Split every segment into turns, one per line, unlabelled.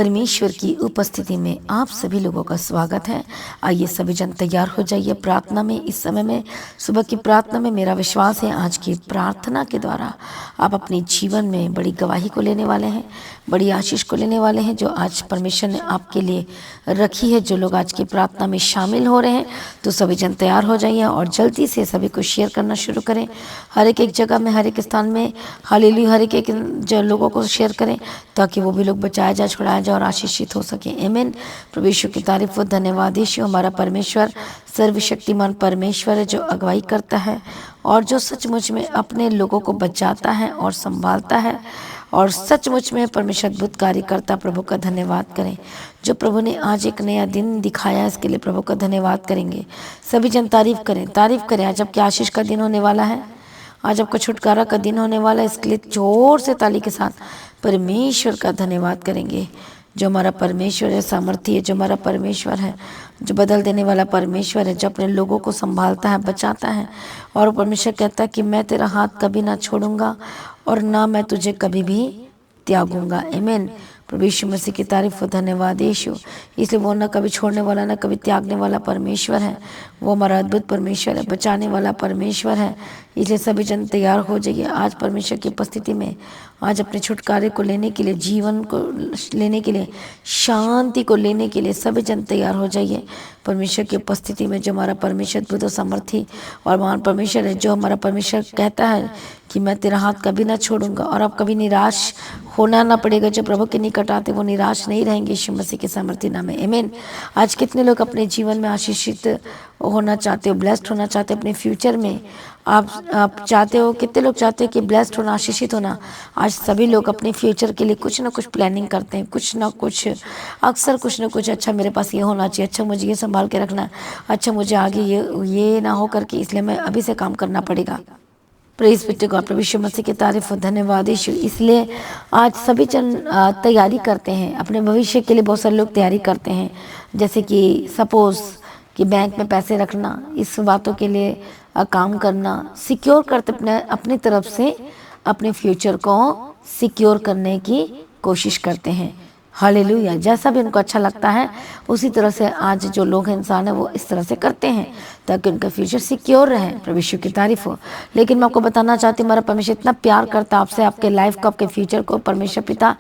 परमेश्वर की उपस्थिति में आप सभी लोगों का स्वागत है। आइए सभी जन तैयार हो जाइए प्रार्थना में। इस समय में सुबह की प्रार्थना में मेरा विश्वास है आज की प्रार्थना के द्वारा आप अपने जीवन में बड़ी गवाही को लेने वाले हैं, बड़ी आशीष को लेने वाले हैं जो आज परमेश्वर ने आपके लिए रखी है। जो लोग आज की प्रार्थना में शामिल हो रहे हैं तो सभी जन तैयार हो जाइए और जल्दी से सभी को शेयर करना शुरू करें। हर एक जगह में, हर एक स्थान में हालेलुया हर एक जो लोगों को शेयर करें ताकि वो भी लोग बचाया जाए, छुड़ाया जाए और आशीषित हो सके। आमीन। प्रभु यीशु की तारीफ व धन्यवाद। यीशु हमारा परमेश्वर सर्वशक्तिमान परमेश्वर है जो अगुवाई करता है और जो सचमुच में अपने लोगों को बचाता है और संभालता है और सचमुच में परमेश्वर अद्भुत कार्य करता। प्रभु का धन्यवाद करें जो प्रभु ने आज एक नया दिन दिखाया, इसके लिए प्रभु का धन्यवाद करेंगे। सभी जन तारीफ करें। आज आपकी आशीष का दिन होने वाला है, आज आपका छुटकारा का दिन होने वाला है। इसके लिए जोर से ताली के साथ परमेश्वर का धन्यवाद करेंगे जो हमारा परमेश्वर है, सामर्थी है, जो हमारा परमेश्वर है, जो बदल देने वाला परमेश्वर है, जो अपने लोगों को संभालता है, बचाता है। और परमेश्वर कहता है कि मैं तेरा हाथ कभी ना छोड़ूंगा और ना मैं तुझे कभी भी त्यागूंगा। आमीन। प्रभु यीशु मसीह की तारीफ और धन्यवाद यीशु। इसलिए वो ना कभी छोड़ने वाला ना कभी त्यागने वाला परमेश्वर है। वो हमारा अद्भुत परमेश्वर है, बचाने वाला परमेश्वर है। इसलिए सभी जन तैयार हो जाइए आज परमेश्वर की उपस्थिति में, आज अपने छुटकारे को लेने के लिए, जीवन को लेने के लिए, शांति को लेने के लिए सभी जन तैयार हो जाइए परमेश्वर की उपस्थिति में। जो हमारा परमेश्वर अद्भुत और सामर्थी और महान परमेश्वर है, जो हमारा परमेश्वर कहता है कि मैं तेरा हाथ कभी ना छोड़ूंगा और आप कभी निराश होना ना पड़ेगा। जो प्रभु के निकट आते वो निराश नहीं रहेंगे यीशु मसीह के सामर्थी नाम में। आमीन। आज कितने लोग अपने जीवन में आशीषित होना चाहते हो, ब्लेस्ड होना चाहते हो अपने फ्यूचर में। आप चाहते हो, कितने लोग चाहते हैं कि ब्लेस्ड होना, आशीषित होना। आज सभी लोग अपने फ्यूचर के लिए कुछ ना कुछ प्लानिंग करते हैं, कुछ ना कुछ, अक्सर कुछ ना कुछ। अच्छा मेरे पास ये होना चाहिए, अच्छा मुझे ये संभाल के रखना है, अच्छा मुझे आगे ये ना हो करके, इसलिए मैं अभी से काम करना पड़ेगा। Praise be to God. प्रभु यीशु मसीह की तारीफ और धन्यवाद यीशु। इसलिए आज सभी जन तैयारी करते हैं अपने भविष्य के लिए। बहुत सारे लोग तैयारी करते हैं, जैसे कि सपोज कि बैंक में पैसे रखना, इस बातों के लिए काम करना, सिक्योर करते अपनी तरफ से अपने फ्यूचर को सिक्योर करने की कोशिश करते हैं। हालेलुया। जैसा भी उनको अच्छा लगता है उसी तरह से आज जो लोग हैं, इंसान है, वो इस तरह से करते हैं ताकि उनका फ्यूचर सिक्योर रहे। प्रभु यीशु की तारीफ हो। लेकिन मैं आपको बताना चाहती हूँ, हमारा परमेश्वर इतना प्यार करता है आपसे, आपके लाइफ को, आपके फ्यूचर को परमेश्वर पिता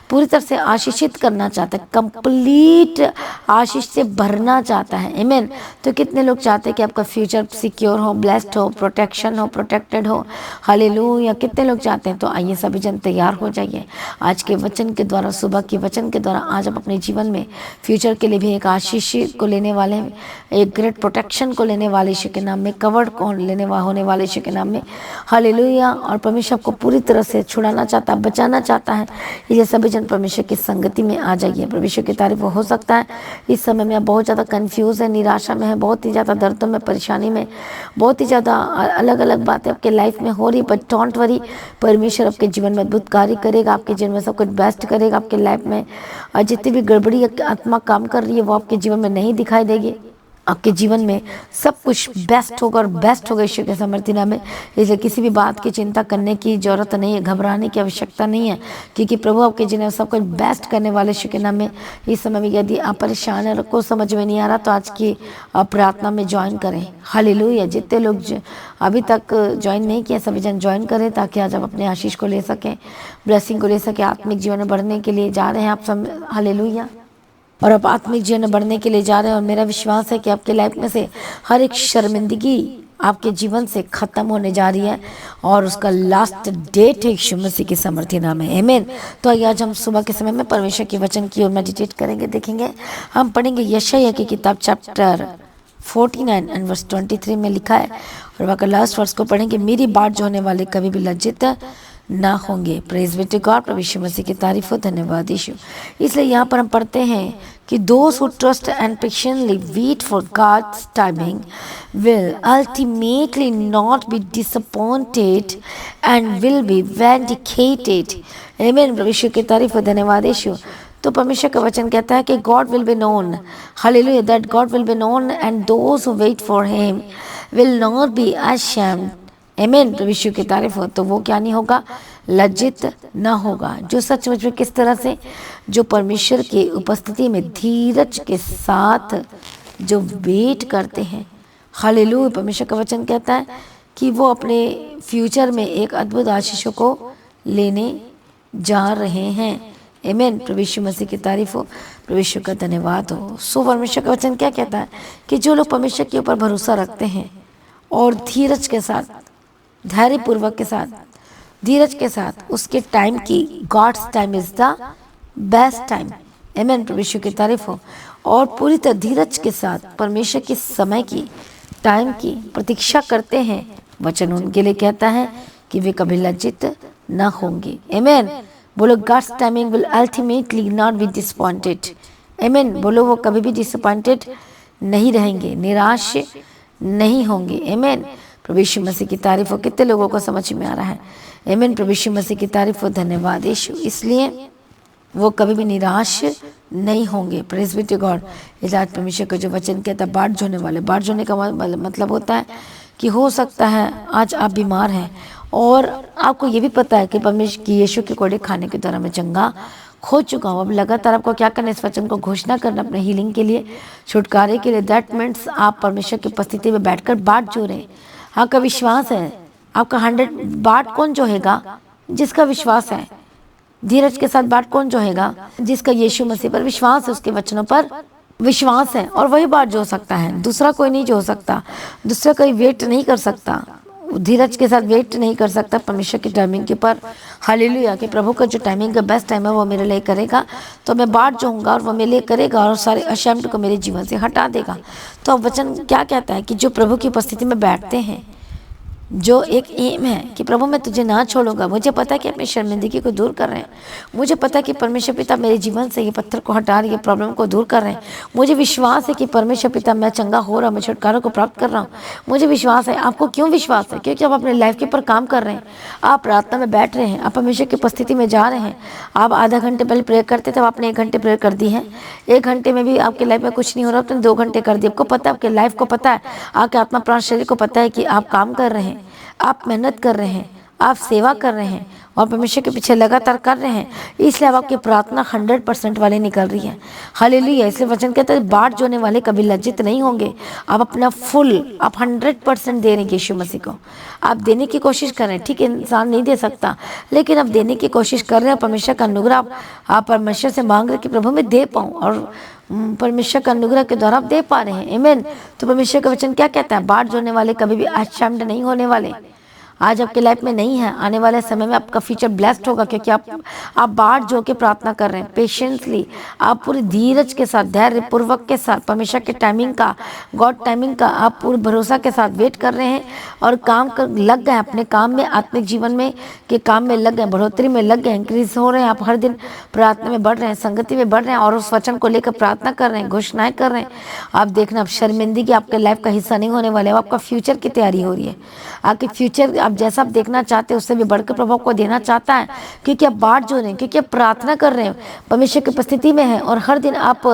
पूरी तरह से आशीषित करना चाहता है, कंप्लीट आशीष से भरना चाहता है। आमीन। तो कितने लोग चाहते हैं कि आपका फ्यूचर सिक्योर हो, ब्लेस्ड हो, प्रोटेक्शन हो, प्रोटेक्टेड हो। हालेलुया। कितने लोग चाहते हैं? तो आइए सभी जन तैयार हो जाइए आज के वचन के द्वारा, सुबह के वचन के द्वारा। आज आप अपने जीवन में फ्यूचर के लिए भी एक आशीष को लेने वाले हैं, एक ग्रेट प्रोटेक्शन को लेने वाले यीशु के नाम में, कवर्ड को होने वाले यीशु के नाम में। हालेलुया। और परमेश्वर आपको पूरी तरह से छुड़ाना चाहता है, बचाना चाहता है। ये सभी जन परमेश्वर की संगति में आ जाइए। परमेश्वर की तारीफ हो सकता है इस समय में आप बहुत ज़्यादा कंफ्यूज है, निराशा में है, बहुत ही ज़्यादा दर्दों में, परेशानी में, बहुत ही ज़्यादा अलग अलग बातें आपके लाइफ में हो रही, बट डोंट वरी। परमेश्वर आपके जीवन में अद्भुत कार्य करेगा, आपके जीवन में सब कुछ बेस्ट करेगा आपके लाइफ में। और जितनी भी गड़बड़ी आत्मा काम कर रही है वो आपके जीवन में नहीं दिखाई देगी। आपके जीवन में सब कुछ बेस्ट होगा और बेस्ट होगा ईश्वर के सामर्थ्य नाम में। इसलिए किसी भी बात की चिंता करने की जरूरत नहीं है, घबराने की आवश्यकता नहीं है, क्योंकि प्रभु आपके जीवन में सब कुछ बेस्ट करने वाले ईश्वर के नाम में। इस समय में यदि आप परेशान हैं, को समझ में नहीं आ रहा, तो आज की प्रार्थना में ज्वाइन करें। हालेलुया। जितने लोग अभी तक ज्वाइन नहीं किया सभी जन ज्वाइन करें ताकि आज आप अपने आशीष को ले सकें, ब्लेसिंग को ले सकें। आत्मिक जीवन में बढ़ने के लिए जा रहे हैं आप सब। हालेलुया। और आप आत्मिक जीवन में बढ़ने के लिए जा रहे हैं और मेरा विश्वास है कि आपके लाइफ में से हर एक शर्मिंदगी आपके जीवन से खत्म होने जा रही है और उसका लास्ट डेट है यीशु मसीह के सामर्थ्य नाम है। आमीन। तो आइए आज हम सुबह के समय में परमेश्वर के वचन की ओर मेडिटेट करेंगे, देखेंगे। हम पढ़ेंगे यशायाह की किताब चैप्टर 49 एंड वर्स 23 में लिखा है, और वहाँ का लास्ट वर्स को पढ़ेंगे। मेरी बाट जो होने वाले कभी भी लज्जित ना होंगे। Praise be to God. प्रभु यीशु मसीह की तारीफ हो, धन्यवाद यीशु। इसलिए यहाँ पर हम पढ़ते हैं कि those who trust and patiently wait for God's timing will ultimately not be disappointed and will be vindicated. Amen। प्रभु यीशु की तारीफ हो, धन्यवाद यीशु। तो परमेश्वर का वचन कहता है कि God will be known, hallelujah, that God will be known and those who wait for him will not be ashamed आमीन। प्रभु यीशु की तारीफ हो। तो वो क्या नहीं होगा, लज्जित ना होगा। जो सचमुच में किस तरह से, जो परमेश्वर की उपस्थिति में धीरज के साथ जो वेट करते हैं। हालेलुया। परमेश्वर का वचन कहता है कि वो अपने फ्यूचर में एक अद्भुत आशीषों को लेने जा रहे हैं। आमीन। प्रभु यीशु मसीह की तारीफ हो। प्रभु यीशु का धन्यवाद हो। सो परमेश्वर का वचन क्या कहता है कि जो लोग परमेश्वर के ऊपर भरोसा रखते हैं और धीरज के साथ, धैर्यपूर्वक के साथ, धीरज के साथ उसके टाइम की, God's time is the best time. आमीन। प्रभु यीशु की तारीफ हो। और पूरी तरह धीरज के साथ परमेश्वर के समय की, टाइम की प्रतीक्षा करते हैं। वचन उनके लिए कहता है कि वे कभी लज्जित न होंगे। आमीन। बोलो, God's timing will ultimately not be disappointed. आमीन। बोलो, वो कभी भी डिसअपॉइंटेड नहीं रहेंगे, निराश नहीं होंगे। आमीन। प्रभु यीशु मसीह की तारीफ हो। कितने लोगों को समझ में आ रहा है? आमीन। प्रभु यीशु मसीह की तारीफ हो। धन्यवाद यीशु। इसलिए वो कभी भी निराश नहीं होंगे। Praise be to God. इजाज परमेश्वर का जो वचन कहता है, बाट जोने वाले, बाट जोने का मतलब होता है कि हो सकता है आज आप बीमार हैं और आपको ये भी पता है कि परमेश्वर की यीशु के कोड़े खाने के द्वारा मैं चंगा खो चुका हूँ। अब लगातार आपको क्या करना है? इस वचन को घोषणा करना अपने हीलिंग के लिए, छुटकारे के लिए। दैट मीन्स आप परमेश्वर की उपस्थिति में बैठकर बाट जो रहे। आपका विश्वास है, आपका 100 बाट कौन जोहेगा? जिसका विश्वास है। धीरज के साथ बाट कौन जोहेगा? जिसका यीशु मसीह पर विश्वास है, उसके वचनों पर विश्वास है, और वही बाट जो सकता है। दूसरा कोई नहीं जो सकता, दूसरा कोई वेट नहीं कर सकता, धीरज के साथ वेट नहीं कर सकता परमेश्वर की टाइमिंग के ऊपर। हालेलुया। कि प्रभु का जो टाइमिंग का बेस्ट टाइम है वो मेरे लिए करेगा, तो मैं बाट जाऊँगा और वो मेरे लिए करेगा और सारे अशेम्ड को मेरे जीवन से हटा देगा। तो अब वचन क्या कहता है कि जो प्रभु की उपस्थिति में बैठते हैं, जो एक एम है कि प्रभु मैं तुझे ना छोड़ूंगा। मुझे पता है कि अपनी शर्मिंदगी को दूर कर रहे हैं। मुझे पता है कि परमेश्वर पिता मेरे जीवन से ये पत्थर को हटा रही है, प्रॉब्लम को दूर कर रहे हैं। मुझे विश्वास है कि परमेश्वर पिता मैं चंगा हो रहा हूँ, मैं छुटकारा को प्राप्त कर रहा हूँ। मुझे विश्वास है। आपको क्यों विश्वास है? क्योंकि आप अपने लाइफ के ऊपर काम कर रहे हैं। आप प्रार्थना में बैठ रहे हैं, आप परमेश्वर की उपस्थिति में जा रहे हैं। आप आधा घंटे पहले प्रेयर करते थे, आपने 1 घंटे प्रेयर कर दी है। 1 घंटे में भी आपके लाइफ में कुछ नहीं हो रहा, आपने 2 घंटे कर दिए। आपको पता है, आपके लाइफ को पता है, आपके आत्मा प्राण शरीर को पता है कि आप काम कर रहे हैं, आप मेहनत कर रहे हैं, आप सेवा कर रहे हैं और परमेश्वर के पीछे लगातार कर रहे हैं। इसलिए अब आपकी प्रार्थना 100% वाली निकल रही है। हालेलुया। इसलिए वचन कहता है बाट जोने वाले कभी लज्जित नहीं होंगे। आप अपना फुल, आप 100% दे रहे हैं यीशु मसीह को। आप देने की कोशिश कर रहे हैं। ठीक है, इंसान नहीं दे सकता, लेकिन आप देने की कोशिश कर रहे हैं। परमेश्वर का अनुग्रह आप परमेश्वर से मांग रहे कि प्रभु मैं दे पाऊँ, और परमेश्वर का अनुग्रह के द्वारा आप दे पा रहे हैं। आमीन। तो परमेश्वर का वचन क्या कहता है? बाट जोने वाले कभी भी अशेम्ड नहीं होने वाले। आज आपके लाइफ में नहीं है, आने वाले समय में आपका फ्यूचर ब्लेस्ड होगा, क्योंकि आप बाट जो के प्रार्थना कर रहे हैं पेशेंटली। आप पूरी धीरज के साथ, धैर्य पूर्वक के साथ परमेश्वर के टाइमिंग का, गॉड टाइमिंग का आप पूरे भरोसा के साथ वेट कर रहे हैं और काम कर लग गए अपने काम में, आत्मिक जीवन में के काम में लग गए, बढ़ोतरी में लग गए, इंक्रीज हो रहे हैं। आप हर दिन प्रार्थना में बढ़ रहे हैं, संगति में बढ़ रहे हैं और उस वचन को लेकर प्रार्थना कर रहे हैं, घोषणाएं कर रहे हैं। आप देखना, आप शर्मिंदगी आपके लाइफ का हिस्सा नहीं होने वाले। आपका फ्यूचर की तैयारी हो रही है। आपके फ्यूचर आप जैसा आप देखना चाहते हैं उससे भी बढ़कर प्रभाव को देना चाहता है, क्योंकि आप बाट जो रहे हैं, क्योंकि आप प्रार्थना कर रहे हैं, परमेश्वर की उपस्थिति में है और हर दिन आप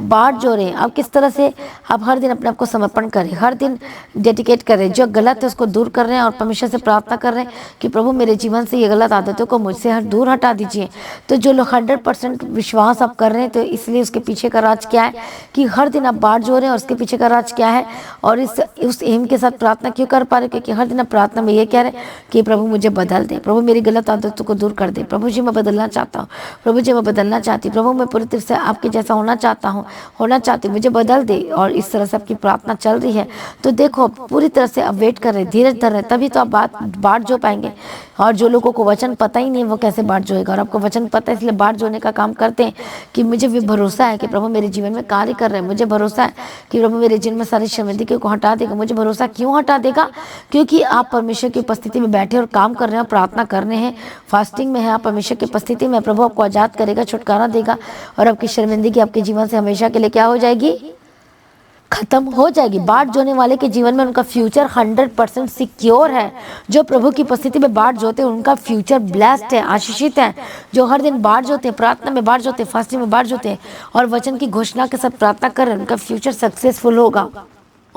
बाट जो रहे हैं। आप किस तरह से आप हर दिन अपने आप को समर्पण करें, हर दिन डेडिकेट करें, जो गलत है उसको दूर कर रहे हैं और परमेश्वर से प्रार्थना कर रहे हैं कि प्रभु मेरे जीवन से ये गलत आदतों को मुझसे दूर हटा दीजिए। तो जो लोग 100% विश्वास आप कर रहे हैं, तो इसलिए उसके पीछे का राज क्या है कि हर दिन आप बाट जो रहे हैं, और उसके पीछे का राज क्या है और उस एम के साथ प्रार्थना क्यों कर पा रहे? क्योंकि हर दिन आप प्रार्थना में ये कह रहे हैं कि प्रभु मुझे बदल दे, प्रभु मेरी गलत आदतों को दूर कर दे, प्रभु जी मैं बदलना चाहता हूँ, प्रभु जी मैं बदलना चाहती हूँ, प्रभु मैं पूरी तरह से आपके जैसा होना चाहता हूँ, होना चाहती हूँ, मुझे बदल दे। और इस तरह से आपकी प्रार्थना चल रही है। तो देखो, पूरी तरह से आप वेट कर रहे, धीरज धर रहे, तभी तो आप बाट जो पाएंगे। और जो लोगों को वचन पता ही नहीं वो कैसे बाट जोएगा, और आपको वचन पता है इसलिए बाट जोने का काम करते हैं कि मुझे भी भरोसा है कि प्रभु मेरे जीवन में कार्य कर रहे हैं, मुझे भरोसा है कि प्रभु मेरे जीवन में सारी शर्मिंदगी को हटा देगा। मुझे भरोसा क्यों हटा देगा? क्योंकि आप परमेश्वर की उपस्थिति में बैठे और काम कर रहे हैं, प्रार्थना कर रहे हैं, फास्टिंग में है, आप परमेश्वर की उपस्थिति में। प्रभु आपको आजाद करेगा, छुटकारा देगा और आपकी शर्मिंदगी आपके जीवन से हमेशा के लिए क्या हो जाएगी? खत्म हो जाएगी। बाट जोने वाले के जीवन में उनका फ्यूचर 100% सिक्योर है। जो प्रभु की उपस्थिति में बाट जोते हैं उनका फ्यूचर ब्लेस्ड है, आशीषित है। जो हर दिन बाट जोते हैं, प्रार्थना में बाट जोते हैं, फास्टिंग में बाट जोते हैं और वचन की घोषणा के साथ प्रार्थना कर रहे हैं, उनका फ्यूचर सक्सेसफुल होगा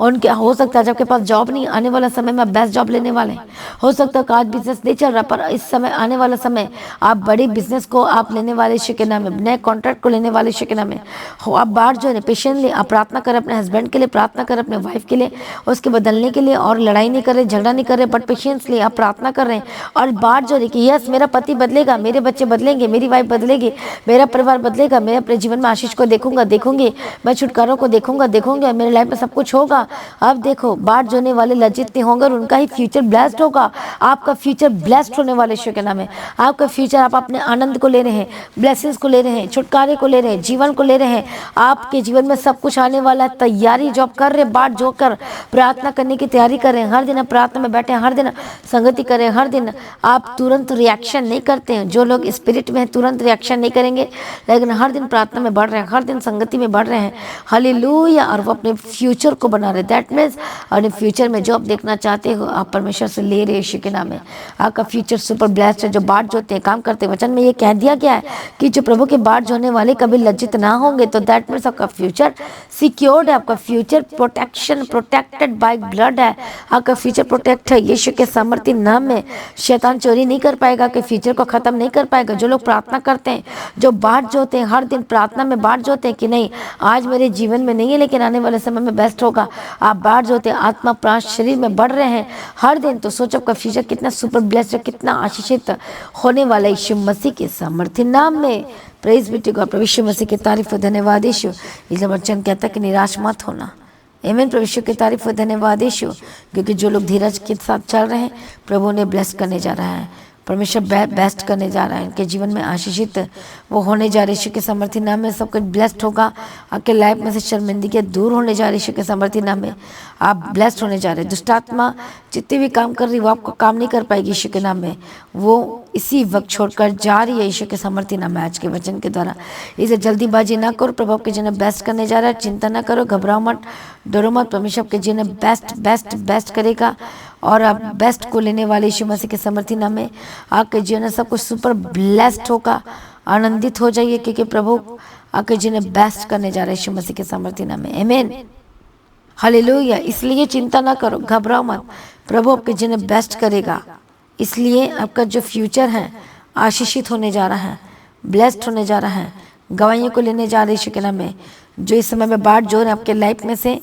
उनके हो सकता है जबकि पास जॉब नहीं, आने वाला समय में आप बेस्ट जॉब लेने वाले हैं। हो सकता है कि आज बिजनेस नहीं चल रहा, पर इस समय आने वाला समय आप बड़ी बिजनेस को आप लेने वाले यीशु के नाम में, नए कॉन्ट्रैक्ट को लेने वाले यीशु के नाम में हो। आप बाहर जो है पेशेंटली आप प्रार्थना करें अपने हस्बैंड के लिए, प्रार्थना करें अपने वाइफ के लिए, उसके बदलने के लिए, और लड़ाई नहीं कर रहे, झगड़ा नहीं कर रहे, बट पेशेंसली आप प्रार्थना कर रहे हैं। और बाहर जो है कि यस मेरा पति बदलेगा, मेरे बच्चे बदलेंगे, मेरी वाइफ बदलेगी, मेरा परिवार बदलेगा, मैं अपने जीवन में आशीष को देखूंगा, देखूंगी, मैं छुटकारों को देखूंगा, देखूंगा, मेरे लाइफ में सब कुछ होगा। अब देखो बाहर जोने वाले लज्जित नहीं होंगे और उनका ही फ्यूचर ब्लेस्ड होगा। आपका फ्यूचर ब्लेस्ड होने वाले यीशु के नाम है। आपका फ्यूचर आप अपने आनंद को ले रहे हैं, ब्लेसिंग्स को ले रहे हैं, छुटकारे को ले रहे हैं, जीवन को ले रहे हैं। आपके जीवन में सब कुछ आने वाला है। तैयारी जो आप कर रहे हैं, बाहर जो कर प्रार्थना करने की तैयारी कर रहे हैं, हर दिन आप प्रार्थना में बैठे हैं, हर दिन संगति करें, हर दिन आप तुरंत रिएक्शन नहीं करते हैं। जो लोग स्पिरिट में हैं तुरंत रिएक्शन नहीं करेंगे, लेकिन हर दिन प्रार्थना में बढ़ रहे हैं, हर दिन संगति में बढ़ रहे हैं, हालेलुया। और वो अपने फ्यूचर को बना रहे। दैट मीन्स अपने फ्यूचर में जो आप देखना चाहते हो आप परमेश्वर से ले रहे यीशु के नाम में। आपका फ्यूचर सुपर ब्लेस्ड है। जो बाट जोते हैं, काम करते हैं, वचन में ये कह दिया गया है कि जो प्रभु के बाट जोने वाले कभी लज्जित ना होंगे। तो दैट मीन्स आपका फ्यूचर सिक्योर्ड है, आपका future protection protected by blood है, आपका फ्यूचर प्रोटेक्ट है यीशु के सामर्थ्य नाम में। शैतान चोरी नहीं कर पाएगा, कि फ्यूचर को खत्म नहीं कर पाएगा। जो लोग प्रार्थना करते हैं, जो बाट जोते हैं, हर दिन प्रार्थना में बाट जोते हैं कि नहीं आज मेरे जीवन में नहीं है लेकिन आने वाले समय में बेस्ट होगा। आप बाट जोते हैं, आत्मा प्राण शरीर में बढ़ रहे हैं हर दिन। तो सोचो आपका फ्यूचर कितना सुपर ब्लेस्ड है, कितना आशीषित होने वाला यीशु मसीह के सामर्थ्य नाम में। Praise be to God. प्रभु यीशु मसीह की तारीफ और धन्यवाद यीशु। इसलिए वचन कहता है कि निराश मत होना। आमीन। प्रभु यीशु की तारीफ और धन्यवाद यीशु, क्योंकि जो लोग धीरज के साथ चल रहे हैं प्रभु ने ब्लेस करने जा रहा है। परमेश्वर बेस्ट करने जा रहा है, उनके जीवन में आशीषित वो होने जा रहे। यीशु के सामर्थ्य नाम में सब कुछ ब्लेस्ड होगा। आपके लाइफ में से शर्मिंदगी दूर होने जा रही। यीशु के सामर्थ्य नाम में आप ब्लेस्ड होने जा रहे। दुष्ट आत्मा जितने भी काम कर रही वो आपको काम नहीं कर पाएगी। यीशु के नाम में वो इसी वक्त छोड़कर जा रही है यीशु के सामर्थ्य नाम में आज के वचन के द्वारा। इसे जल्दीबाजी ना करो, प्रभु आपके जीवन बेस्ट करने जा रहा है। चिंता ना करो, घबराओ मत, डरो मत। परमेश्वर आपके जीवन बेस्ट बेस्ट बेस्ट करेगा और आप बेस्ट को लेने वाले यीशु मसीह के सामर्थ्य नाम में आपके जीवन में सब कुछ सुपर ब्लेस्ड होगा। आनंदित हो जाइए क्योंकि प्रभु आपके जीवन बेस्ट करने जा रहे हैं यीशु मसीह के सामर्थ्य नाम में। आमीन, हालेलुया। इसलिए चिंता ना करो, घबराओ मत, प्रभु आपके जीवन बेस्ट करेगा। इसलिए आपका जो फ्यूचर है आशीषित होने जा रहा है, ब्लेस्ड होने जा रहा है। गवाहियों को लेने जा रहे यीशु के नाम में। जो इस समय में बाट जोड़ है आपके लाइफ में से,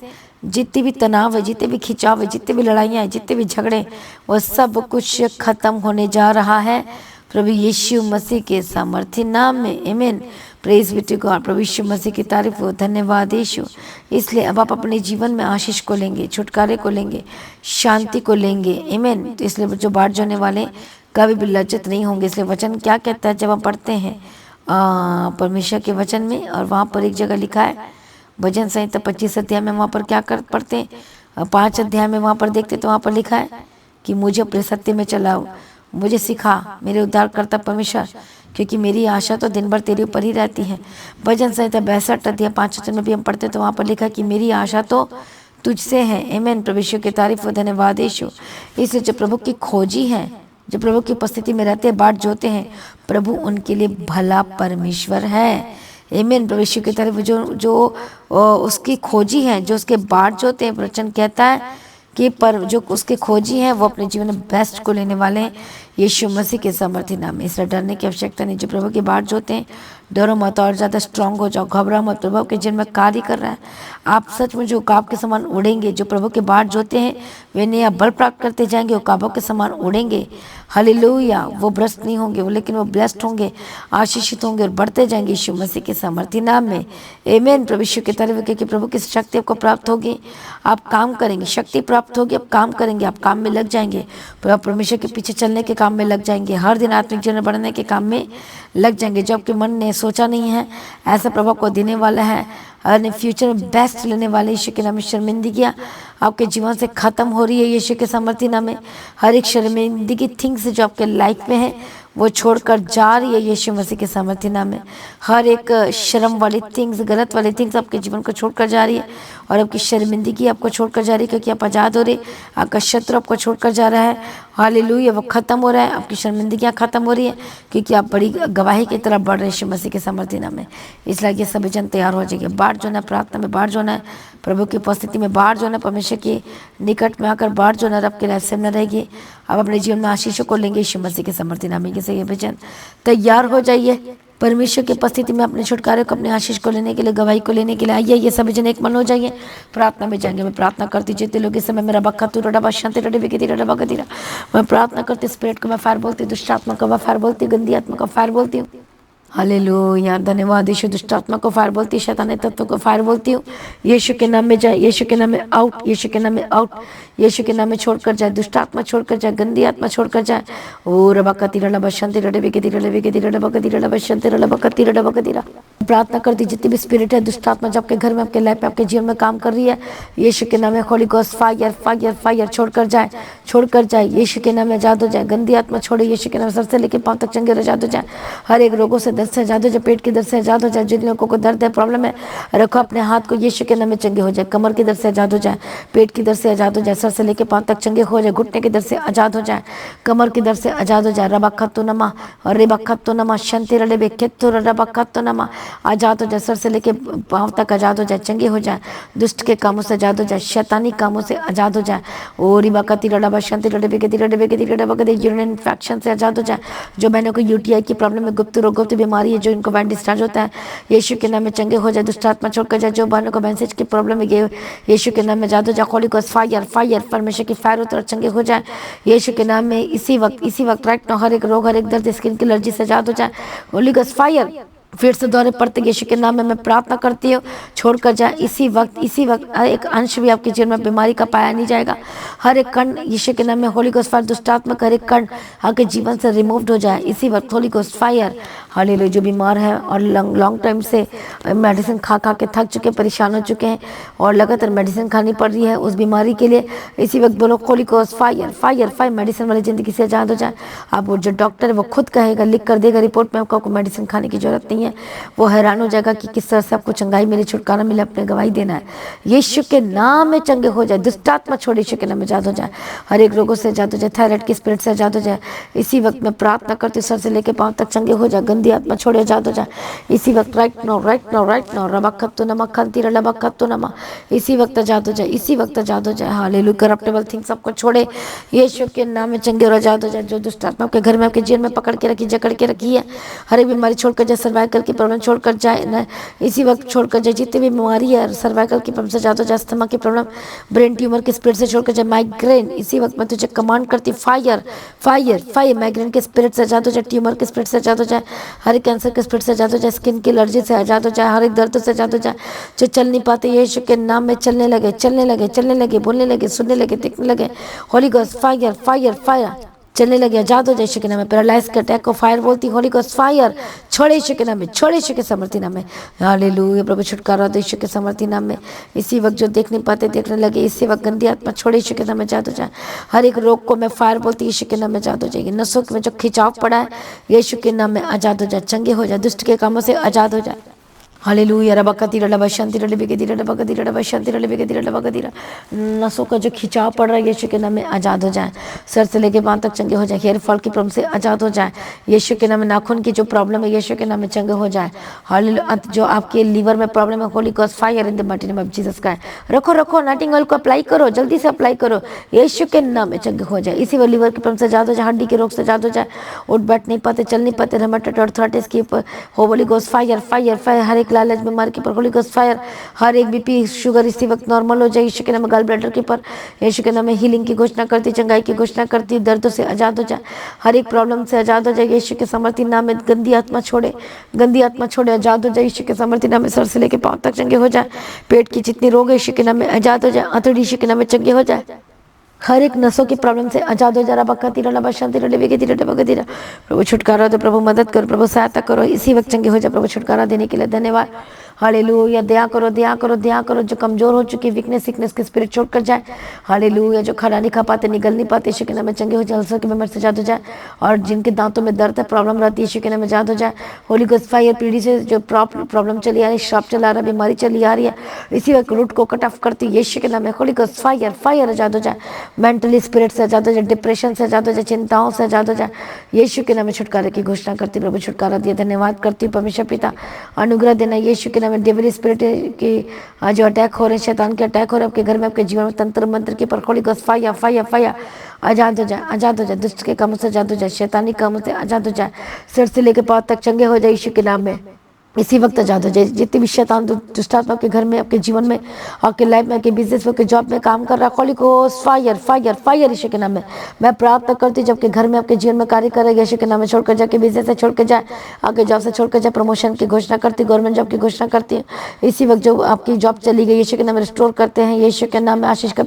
जितनी भी तनाव है, जितने भी खिंचाव है, जितने भी लड़ाइयाँ हैं, जितने भी झगड़े, वो सब कुछ खत्म होने जा रहा है प्रभु यीशु मसीह के सामर्थ्य नाम में। आमीन। Praise be to God. प्रभु यीशु मसीह की तारीफ हो, धन्यवाद यीशु। इसलिए अब आप अपने जीवन में आशीष को लेंगे, छुटकारे को लेंगे, शांति को लेंगे। आमीन। तो इसलिए जो बाट जोड़ने वाले कभी भी लज्जित नहीं होंगे। इसलिए वचन क्या कहता है जब हम पढ़ते हैं परमेश्वर के वचन में, और वहाँ पर एक जगह लिखा है भजन संहिता 25 अध्याय में, वहाँ पर क्या कर पढ़ते हैं 5 अध्याय में वहाँ पर देखते तो वहाँ पर लिखा है कि मुझे अपने सत्य में चलाओ, मुझे सिखा मेरे उद्धारकर्ता परमेश्वर, क्योंकि मेरी आशा तो दिन भर तेरे ऊपर ही रहती है। भजन संहिता 62 अध्याय 5 वचन में भी हम पढ़ते तो वहाँ पर लिखा कि मेरी आशा तो तुझसे है। आमीन। प्रभु यीशु की तारीफ और धन्यवाद यीशु। इसलिए जो प्रभु की खोजी है, जो प्रभु की उपस्थिति में रहते हैं, बाट जोते हैं, प्रभु उनके लिए भला परमेश्वर है। आमीन। प्रभु यीशु की तरफ जो उसकी खोजी है, जो उसके बाट जोते हैं, वचन कहता है कि पर जो उसके खोजी हैं वो अपने जीवन में बेस्ट को लेने वाले हैं यीशु मसीह के सामर्थ्य नाम में। इसलिए डरने की आवश्यकता नहीं। जो प्रभु के बाट जोते हैं डरो मत, और ज़्यादा स्ट्रांग हो जाओ, घबराओ मत। प्रभु के जीवन में कार्य कर रहा है। आप सच में जो उकाब के समान उड़ेंगे। जो प्रभु के बाट जोते हैं वे नया बल प्राप्त करते जाएंगे, उकाबों के समान उड़ेंगे। हालेलुया। वो भ्रष्ट नहीं होंगे लेकिन वो ब्लेस्ड होंगे, आशीषित होंगे और बढ़ते जाएंगे यीशु मसीह के सामर्थ्य नाम में। आमीन। प्रभु यीशु की तरफ कि प्रभु की शक्ति आपको प्राप्त होगी, आप काम करेंगे, शक्ति प्राप्त होगी, आप काम करेंगे, आप काम में लग जाएंगे, परमेश्वर के पीछे चलने के काम में लग जाएंगे, हर दिन आत्मिक जीवन बढ़ने के काम में लग जाएंगे। जो आपके मन ने सोचा नहीं है ऐसा प्रभाव को देने वाला है, और फ्यूचर में बेस्ट लेने वाले यीशु के नाम में। शर्मिंदगियाँ आपके जीवन से खत्म हो रही है यीशु के सामर्थ्य नाम में। हर एक शर्मिंदगी थिंग्स जो आपके लाइफ में है वो छोड़कर जा रही है यीशु मसीह के सामर्थ्य नाम में। हर एक शर्म वाली थिंग्स, गलत वाली थिंग्स आपके जीवन को छोड़कर जा रही है, और आपकी शर्मिंदगी आपको छोड़कर जा रही है, क्योंकि आप आज़ाद हो रहे। आपका शत्रु आपको छोड़कर जा रहा है। हालेलुया। वो खत्म हो रहा है, आपकी शर्मिंदगियाँ खत्म हो रही है, क्योंकि आप बड़ी गवाही की तरफ बढ़ रहे हैं यीशु मसीह के सामर्थ्य नाम में। इसलिए ये सभी जन तैयार हो जाएंगे। बाट जो है प्रार्थना में बाट जो है प्रभु की उपस्थिति में बाढ़ जो है ना परमेश्वर के निकट में आकर बाढ़ जो है ना आपके लाइफ से न रहेगी। आप अपने जीवन में आशीषों को लेंगे यीशु मसीह के समर्थी नाम के से ये वचन तैयार हो जाइए। परमेश्वर की उपस्थिति में अपने छुटकारे को, अपने आशीष को लेने के लिए, गवाही को लेने के लिए आइए। ये सभी जन एक मन हो जाइए, प्रार्थना में जाएंगे। मैं प्रार्थना करती जितने लोग इस समय मेरा बखा तू रडा शांति रडे बिगती रडा बगतीरा, मैं प्रार्थना करती स्पिरिट को मैं फायर बोलती, दुष्ट आत्मा को मैं फायर बोलती, गंदी आत्मा को फायर बोलती हूँ। हालेलुया, धन्यवाद यीशु। दुष्ट आत्मा को फायर बोलती, शैतानी तत्व को फायर बोलती हूँ। यीशु के नाम में जाए, यीशु के नाम में आउट, यीशु के नाम में आउट, यीशु के नाम में छोड़कर जाए, दुष्ट आत्मा छोड़कर जाए, गंदी आत्मा छोड़कर जाए। ओ रबकती रडा बशंती रडे बिगती रडे बिगती रडा बगती रडा बशंती रडा बकती रडा बकतीरा। प्रार्थना करती जितनी भी स्पिरिट है, दुष्ट आत्मा जो आपके घर में, आपके लाइफ में, आपके जीवन में काम कर रही है, यीशु के नाम में Holi Ghost fire fire fire छोड़कर जाए, छोड़कर जाए। यीशु के नाम में आजाद हो जाए, गंदी आत्मा छोड़े यीशु के नाम, सर से लेकर पांव तक चंगे आजाद हो जाए। हर एक रोगों से, दर्द से आजाद हो जाए, पेट के दर्द से आजाद हो जाए। जिन लोगों को दर्द है, प्रॉब्लम है, रखो अपने हाथ को, यीशु के नाम में चंगे हो जाए। कमर की दर्द से आजाद हो जाए, पेट की दर्द से आजाद हो जाए, सर से लेकर पांव तक चंगे हो जाए। घुटने की दर्द से आजाद हो जाए, कमर की दर्द से आजाद हो जाए। रबखत्तो नमा और रेबखत्तो नमा शंति रले बेखेत्तो रबखत्तो नमा आजाद हो जाए, सर से लेके पांव तक आजाद हो जाए, चंगे हो जाए। दुष्ट के कामों से आजाद हो जाए, शैतानी कामों से आजाद हो जाए। ओ रिबाकती रडा शांति रडे बेगती रडे बेगती रडे बगदे यूरिन इन्फेक्शन से आजाद हो जाए। जो बहनों को यूटीआई की प्रॉब्लम है, गुप्त रोग, गुप्त बीमारी है, जो इनको बैंड डिस्चार्ज होता है, यीशु के नाम में चंगे हो जाए। दुष्ट आत्मा छोड़कर जाए। जो बहनों को मैसेज की प्रॉब्लम है, यीशु के नाम में आजाद हो जाए। होली गोस्ट फायर फायर, परमेश्वर की फायर उतर चंगे हो जाए यीशु के नाम में। इसी वक्त राइट नाउ हर एक रोग, हर एक दर्द, स्किन की एलर्जी से आजाद हो जाए। होली गोस्ट फायर फिर से दौरे पड़ते यीशु के नाम में मैं प्रार्थना करती हूँ, छोड़कर जाए इसी वक्त एक अंश भी आपके जीवन में बीमारी का पाया नहीं जाएगा। हर एक कण यीशु के नाम में होली गोस्ट फायर, दुष्टात्मक हर एक कण आपके जीवन से रिमूव्ड हो जाए इसी वक्त। Holi Ghost fire hallelujah. जो बीमार है और लॉन्ग टाइम से मेडिसिन खा के थक चुके, परेशान हो चुके हैं और लगातार मेडिसिन खानी पड़ रही है उस बीमारी के लिए, इसी वक्त बोलो Holi Ghost fire fire fire, medicine वाली जिंदगी से आजाद हो जाए। आप वो जो डॉक्टर है वो खुद कहेगा, लिख कर देगा रिपोर्ट में, आपको मेडिसिन खाने की जरूरत नहीं है। वो हैरान हो जाएगा कि किस तरह से आपको चंगाई मिली, छुटकारा मिला, अपने गवाही देना है। यीशु के नाम में चंगे हो जाए। दुष्टात्मा छोड़ यीशु के नाम में आजाद हो जाए। हर एक रोगों से आजाद हो जाए, थायराइड की स्पिरिट से आजाद हो जाए। इसी वक्त मैं प्रार्थना करती, सर से लेके पांव तक चंगे हो जाए। गंदी आत्मा छोड़े आजाद हो जाए इसी वक्त। Right now right now right now रबखत्तो नमा खंती रबखत्तो नमा, इसी वक्त आजाद हो जाए, इसी वक्त आजाद हो जाए। हालेलुया। करप्टेबल थिंग्स सबको छोड़े यीशु के नाम में चंगे और आजाद हो जाए। जो दुष्टात्मा आपके घर में, आपके जीवन में पकड़ के रखी, जकड़ के रखी है, हर एक बीमारी छोड़कर जाए। सर्वाइकल की प्रॉब्लम छोड़कर जाए ना, इसी वक्त छोड़कर जाए। जितनी भी बीमारी है, सर्वाइकल की प्रॉब्लम से आजाद हो जाए। अस्थमा की प्रॉब्लम, ब्रेन ट्यूमर की स्पिरिट से छोड़कर जाए। माइग्रेन इसी वक्त मैं तुझे कमांड करती, फायर फायर फायर, माइग्रेन के स्पिरिट से आजाद हो जाए। ट्यूमर के स्पिरिट से आजाद हो जाए। हर एक कैंसर के स्पिरिट से आजाद हो जाए। स्किन की एलर्जी से आजाद हो जाए। हर एक दर्द से आजाद हो जाए। जो चल नहीं पाते यीशु के नाम में चलने लगे, चलने लगे, चलने लगे, बोलने लगे, सुनने लगे, देखने लगे। Holi Ghost fire fire fire, चलने लगे, आजाद हो जाए यीशु के नाम में। पैरालाइज के अटैक को फायर बोलती, होली गोस्ट फायर छोड़े यीशु के नाम में, छोड़े यीशु के समर्थी नाम में। हालेलुया। प्रभु छुटकारा दो यीशु के समर्थी नाम में। इसी वक्त जो देख नहीं पाते देखने लगे, इसी वक्त गंदी आत्मा छोड़े यीशु के नाम में आजाद हो जाए। हर एक रोग को मैं फायर बोलती, यीशु के नाम में आजाद हो जाएगी। नसों में जो खिंचाव पड़ा है, यीशु के नाम में आजाद हो जाए, चंगे हो जाए, दुष्ट के कामों से आजाद हो जाए। हालेलुया। रबकती रडा शांति रडे बिगती रडा बगती रडा शांति रडे बिगती रडा बगती रडा, नसों का जो खिंचाव पड़ रहा है यीशु के नाम में आजाद हो जाए। सर से लेके पांव तक चंगे हो जाए। हेयर फॉल की प्रॉब्लम से आजाद हो जाए यीशु के नाम में। नाखून की जो प्रॉब्लम है यीशु के नाम में चंगे हो जाए। हालेलुया। जो आपके लीवर में प्रॉब्लम है, Holy Ghost fire in the mighty name of Jesus का। रखो रखो, नॉटिंग ऑयल को अप्लाई करो, जल्दी से अप्लाई करो, यीशु के नाम में चंगे हो जाए। इसी वो लीवर की प्रॉब्लम से आजाद हो जाए। हड्डी के रोग से आजाद हो जाए। उठ बैठ नहीं पाते, चल नहीं पाते, रेमेटॉइड आर्थराइटिस की Holy Ghost fire fire fire, हर एक लालच बीमारी के होली गोस्ट फायर। हर एक बीपी शुगर इसी वक्त नॉर्मल हो जाए यीशु के नाम में। गल ब्लैडर के पर यीशु के नाम में हीलिंग की घोषणा करती, चंगाई की घोषणा करती, दर्दों से आजाद हो जाए। हर एक प्रॉब्लम से आजाद हो जाए यीशु के समर्थी नाम में। गंदी आत्मा छोड़े, गंदी आत्मा छोड़े, आजाद हो जाए यीशु के समर्थी नाम में। सर से लेके पांव तक चंगे हो जाए। पेट की जितनी रोग है यीशु के नाम में आजाद हो जाए। आंतड़ी यीशु के नाम में चंगे हो जाए। हर एक नसों की प्रॉब्लम से आजाद हो जा रहा। बक्का तीरा लबा शांति रडे बेगे तीरा डबा तीरा। प्रभु छुटकारा दो, प्रभु मदद करो, प्रभु सहायता करो, इसी वक्त चंगे हो जाए। प्रभु छुटकारा देने के लिए धन्यवाद। हालेलुया। दया करो, दया करो, दया करो। जो कमजोर हो चुकी वीकनेस सिकनेस के स्पिरिट छोड़कर जाए। हालेलुया। जो खाना नहीं खा पाते, निगल नहीं पाते, यीशु के नाम में चंगे हो जाए। अल्सर की बीमारी से आजाद हो जाए। और जिनके दांतों में दर्द है, प्रॉब्लम रहती है, यीशु के नाम में आजाद हो जाए। होली गोस्ट फायर, पीढ़ी से जो प्रॉब्लम चली आ रही है, श्राप चला रहा है, बीमारी चली आ रही है, इसी वक्त रूट को कट ऑफ करती है यीशु के नाम में। होली गोस्ट फायर फायर आजाद हो जाए। मेंटली स्पिरिट से आजाद हो जाए, डिप्रेशन से आजाद हो जाए, चिंताओं से आजाद हो जाए। यीशु के नाम में छुटकारे की घोषणा करती, प्रभु छुटकारा दिया। धन्यवाद करती हूँ परमेश्वर पिता, अनुग्रह देना यीशु के नाम में डेविल स्पिरिट के जो अटैक हो रहे हैं, शैतान के अटैक हो रहे हैं आपके घर में, आपके जीवन में, तंत्र मंत्र के पर Holy Ghost fire fire fire आजाद हो जाए, आजाद हो जाए, दुष्ट के कामों से आजाद हो जाए, शैतानी कामों से आजाद हो जाए, सिर से लेकर पाँव तक चंगे हो जाए यीशु के नाम में। इसी वक्त आजाद हो जाए। जितने भी शैतान दुष्टात्मा आपके घर में, आपके जीवन में, आपके लाइफ में, आपके बिजनेस में, आपके जॉब में काम कर रहा है, Holy Ghost fire fire fire यीशु के नाम में मैं प्रार्थना करती हूँ। जब आपके घर में, आपके जीवन में कार्य करेगा यीशु के नाम में, छोड़कर जाए, बिजनेस से छोड़कर जाए, आपके जॉब से छोड़कर जाए, प्रमोशन की घोषणा करती, गवर्नमेंट जॉब की घोषणा करती है। इसी वक्त जो आपकी जॉब चली गई यीशु के नाम में रिस्टोर करते हैं यीशु के नाम में। आशीष का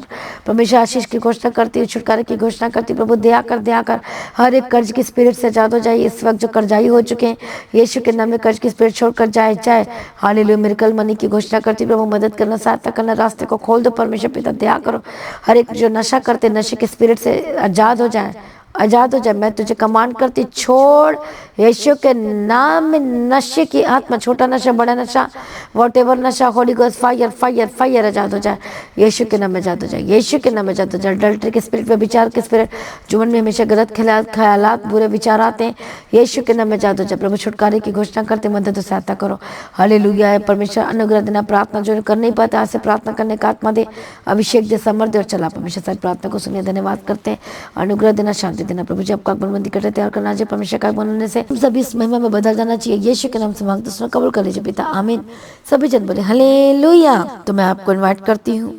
परमेश्वर आशीष की घोषणा करती है, छुटकारे की घोषणा करती है। प्रभु दया कर हर एक कर्ज की स्पिरिट से आजाद हो जाए। इस वक्त जो कर्जाई हो चुके हैं यीशु के नाम में कर्ज की स्पिरिट छोड़कर जाए। हालेलुया। मिरेकल मनी की घोषणा करती, प्रभु मदद करना, सहायता करना, रास्ते को खोल दो परमेश्वर पिता, दया करो। हर एक जो नशा करते नशे के स्पिरिट से आजाद हो जाए, आजाद हो जाए। मैं तुझे कमांड करती, छोड़ यीशु के नाम में नशे की आत्मा, छोटा नशा, बड़ा नशा, वॉटेवर नशा, Holy Ghost fire fire fire आजाद हो जाए यीशु के नाम में, आजाद हो जाए यीशु के नाम में, आजाद हो जाए। अडल्ट्री के स्पिरिट, व्यभिचार के स्पिरिट, जीवन में हमेशा गलत ख्यालात, बुरे विचार आते हैं यीशु के नाम में, आजाद हो जाए। प्रभु छुटकारे की घोषणा करते, मदद और सहायता करो। हालेलुया है परमेश्वर। अनुग्रह देना, प्रार्थना जो कर नहीं पाते आज से प्रार्थना करने का आत्मा दे, अभिषेक दे, समर्थ और चला परमेश्वर। सारी प्रार्थना को सुनिए, धन्यवाद करते हैं। अनुग्रह देना, शांति देना प्रभु जी। आपका आगमन कर तैयार करना चाहिए परमेश्वर का आगमन होने से हम सभी इस महिमा में बदल जाना चाहिए। यीशु के नाम से मांगते सुनो, कबूल कर लीजिए पिता, आमीन। सभी जन बोले हालेलुया। तो मैं आपको इनवाइट करती हूँ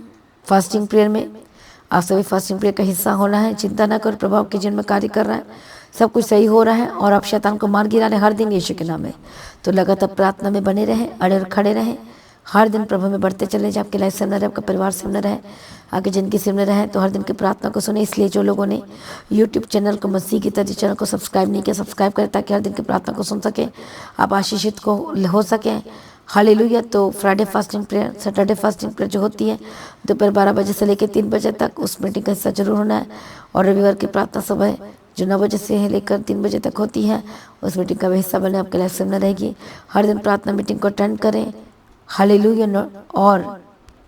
फास्टिंग प्रेयर में। आप सभी फास्टिंग प्रेयर का हिस्सा होना है। चिंता ना करो, प्रभु आपके जीवन में कार्य कर रहा है, सब कुछ सही हो रहा है और आप शैतान को मार गिरा रहे हर दिन यीशु के नाम में। तो लगातार प्रार्थना में बने रहें, अड़े और खड़े रहें, हर दिन प्रभु में बढ़ते चले जाए। आपकी लाइफ सिमर रहे, आपका परिवार सिमर रहे, आगे जिनकी सिमर रहे, तो हर दिन की प्रार्थना को सुने। इसलिए जो लोगों ने यूट्यूब चैनल को, मसीह की तरह चैनल को सब्सक्राइब नहीं किया, सब्सक्राइब करें ताकि हर दिन की प्रार्थना को सुन सकें, आप आशीषित को हो सकें। हालेलुया। तो Friday fasting prayer, Saturday fasting prayer जो होती है दोपहर 12 बजे से लेकर 3 बजे तक, उस मीटिंग का हिस्सा जरूर होना है। और रविवार की प्रार्थना सुबह जो 9 बजे से लेकर 3 बजे तक होती है, उस मीटिंग का भी हिस्सा बने, आपके लाइफ सेमिनार रहेगी। हर दिन प्रार्थना मीटिंग को अटेंड करें। हालेलुया। और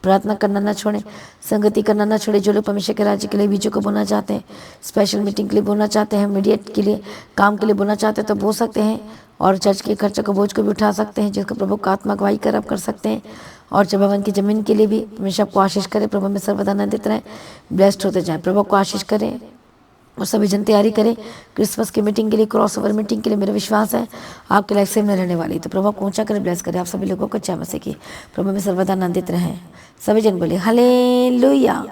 प्रार्थना करना ना छोड़ें, संगति करना ना छोड़ें। जो लोग परमेश्वर के राज्य के लिए बीजों को बोलना चाहते हैं, स्पेशल मीटिंग के लिए बोलना चाहते हैं, मीडिएट के लिए, काम के लिए बोलना चाहते हैं, तो बोल सकते हैं। और चर्च के खर्चे को, बोझ को भी उठा सकते हैं, जिसको प्रभु का आत्मा गवाही कर आप कर सकते हैं। और जब भवन की ज़मीन के लिए भी हमेशा आपको आशीष करें, प्रभु में सर्वदा आनंदित रहें, ब्लेस्ड होते जाएं। प्रभु को आशीष करें और सभी जन तैयारी करें क्रिसमस की मीटिंग के लिए, क्रॉस ओवर मीटिंग के लिए। मेरा विश्वास है आपके लाइफ से में रहने वाली। तो प्रभु को ऊंचा करें, ब्लेस करें आप सभी लोगों को, जय मसीह की। प्रभु में सर्वदा आनंदित रहें। सभी जन बोले हालेलुया।